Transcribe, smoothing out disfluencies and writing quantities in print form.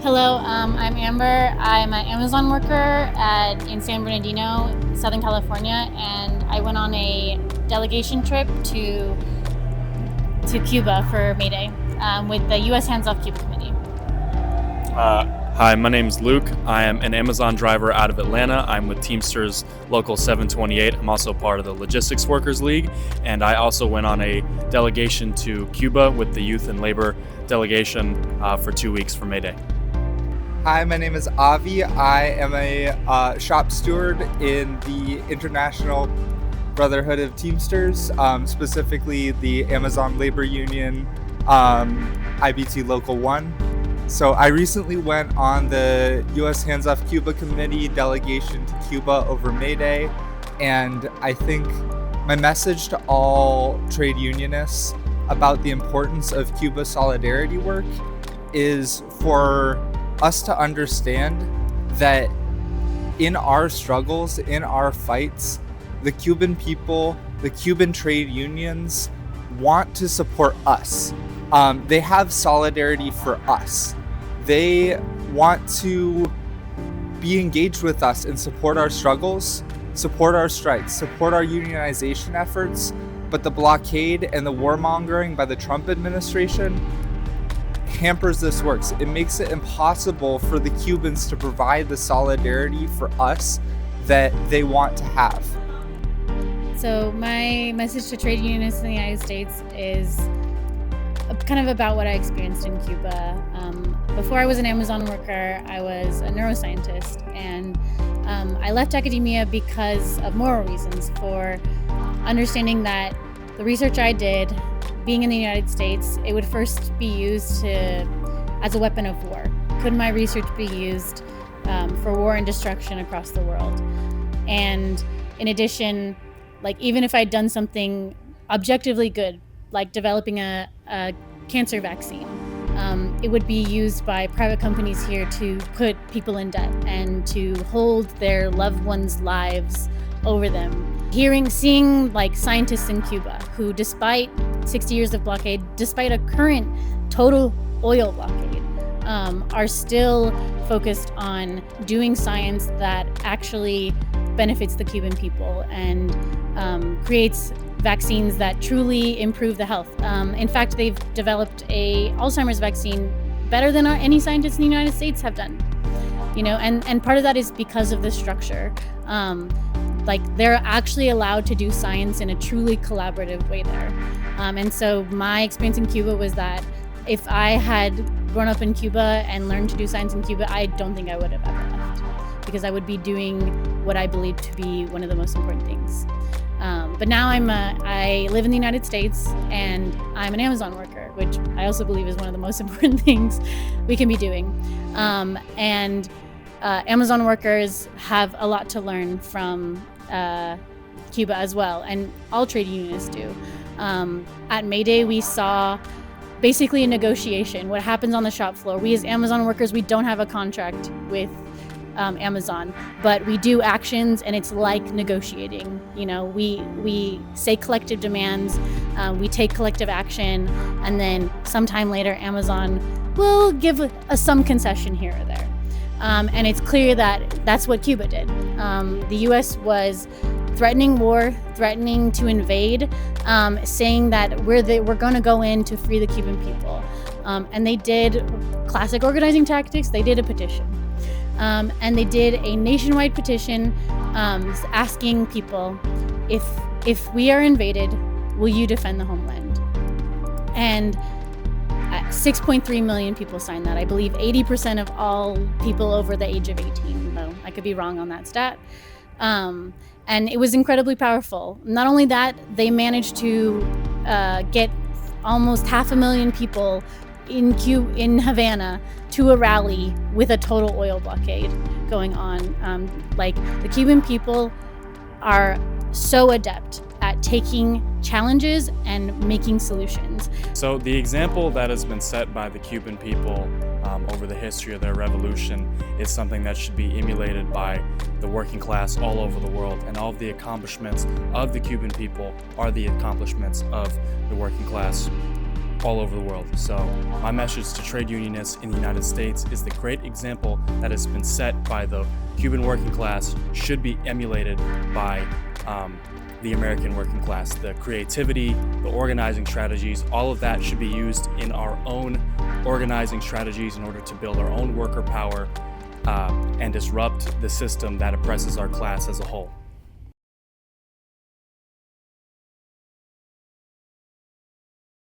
Hello, I'm Amber. I'm an Amazon worker in San Bernardino, Southern California, and I went on a delegation trip to Cuba for May Day with the U.S. Hands Off Cuba Committee. Hi, my name's Luke. I am an Amazon driver out of Atlanta. I'm with Teamsters Local 728. I'm also part of the Logistics Workers League, and I also went on a delegation to Cuba with the Youth and Labor Delegation for 2 weeks for May Day. Hi, my name is Avi. I am a shop steward in the International Brotherhood of Teamsters, specifically the Amazon Labor Union IBT Local 1. So I recently went on the U.S. Hands Off Cuba Committee delegation to Cuba over May Day, and I think my message to all trade unionists about the importance of Cuba solidarity work is for us to understand that in our struggles, in our fights, the Cuban people, the Cuban trade unions want to support us. They have solidarity for us. They want to be engaged with us and support our struggles, support our strikes, support our unionization efforts. But the blockade and the warmongering by the Trump administration hampers this work. It makes it impossible for the Cubans to provide the solidarity for us that they want to have. So my message to trade unionists in the United States is kind of about what I experienced in Cuba. Before I was an Amazon worker, I was a neuroscientist, and I left academia because of moral reasons, for understanding that the research I did, being in the United States, it would first be used as a weapon of war. Could my research be used for war and destruction across the world? And in addition, even if I'd done something objectively good, like developing a cancer vaccine, it would be used by private companies here to put people in debt and to hold their loved ones' lives over them. Seeing scientists in Cuba who, despite 60 years of blockade, despite a current total oil blockade, are still focused on doing science that actually benefits the Cuban people and creates vaccines that truly improve the health. In fact, they've developed a Alzheimer's vaccine better than any scientists in the United States have done. And part of that is because of the structure. They're actually allowed to do science in a truly collaborative way there. And so my experience in Cuba was that if I had grown up in Cuba and learned to do science in Cuba, I don't think I would have ever left, because I would be doing what I believe to be one of the most important things. But now I live in the United States, and I'm an Amazon worker, which I also believe is one of the most important things we can be doing. Amazon workers have a lot to learn from Cuba as well, and all trade unionists do. At May Day, we saw basically a negotiation, what happens on the shop floor. We as Amazon workers, we don't have a contract with Amazon, but we do actions, and it's like negotiating. We say collective demands, we take collective action, and then sometime later Amazon will give some concession here or there. And it's clear that that's what Cuba did. The U.S. was threatening war, threatening to invade, saying that we're going to go in to free the Cuban people. And they did classic organizing tactics. They did a petition. And they did a nationwide petition asking people, if we are invaded, will you defend the homeland? And 6.3 million people signed that. I believe 80% of all people over the age of 18, though I could be wrong on that stat. And it was incredibly powerful. Not only that, they managed to get almost 500,000 people in Havana to a rally with a total oil blockade going on. The Cuban people are so adept at taking challenges and making solutions. So the example that has been set by the Cuban people over the history of their revolution is something that should be emulated by the working class all over the world, and all of the accomplishments of the Cuban people are the accomplishments of the working class. all over the world. So my message to trade unionists in the United States is the great example that has been set by the Cuban working class should be emulated by the American working class. The creativity, the organizing strategies, all of that should be used in our own organizing strategies in order to build our own worker power and disrupt the system that oppresses our class as a whole.